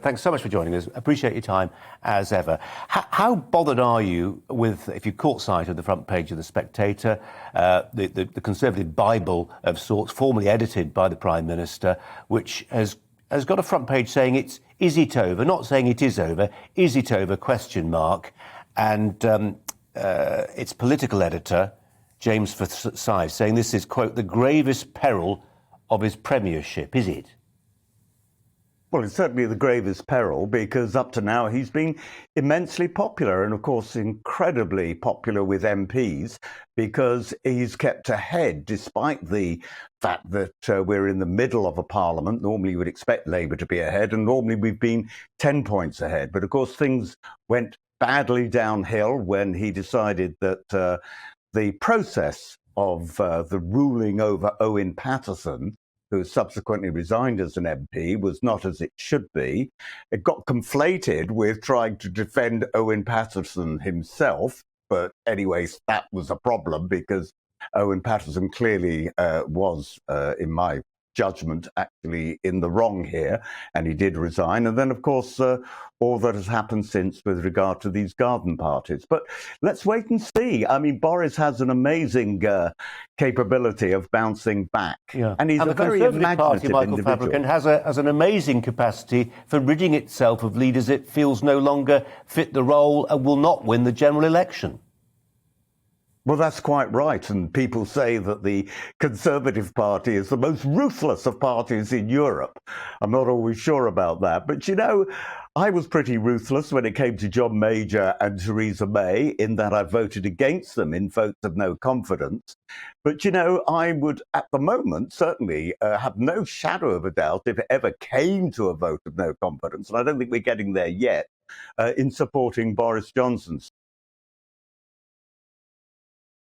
Thanks so much for joining us. Appreciate your time, as ever. How bothered are you with, if you caught sight of the front page of The Spectator, the Conservative Bible of sorts, formally edited by the Prime Minister, which has got a front page saying is it over? Not saying it is over. Is it over? ? And its political editor, James Forsyth, saying this is, quote, the gravest peril of his premiership. Is it? Well, it's certainly the gravest peril, because up to now he's been immensely popular, and of course incredibly popular with MPs, because he's kept ahead despite the fact that we're in the middle of a parliament. Normally you would expect Labour to be ahead, and normally we've been 10 points ahead. But of course things went badly downhill when he decided that the process of the ruling over Owen Paterson, who subsequently resigned as an MP, was not as it should be. It got conflated with trying to defend Owen Paterson himself. But anyways, that was a problem, because Owen Paterson clearly was, in my judgment, actually in the wrong here, and he did resign. And then, of course, all that has happened since with regard to these garden parties. But let's wait and see. I mean, Boris has an amazing capability of bouncing back. Yeah. And he's and a the very Conservative Party, Michael individual. Fabricant, has an amazing capacity for ridding itself of leaders it feels no longer fit the role and will not win the general election. Well, that's quite right. And people say that the Conservative Party is the most ruthless of parties in Europe. I'm not always sure about that. But, you know, I was pretty ruthless when it came to John Major and Theresa May, in that I voted against them in votes of no confidence. But, you know, I would, at the moment, certainly have no shadow of a doubt, if it ever came to a vote of no confidence, and I don't think we're getting there yet, in supporting Boris Johnson.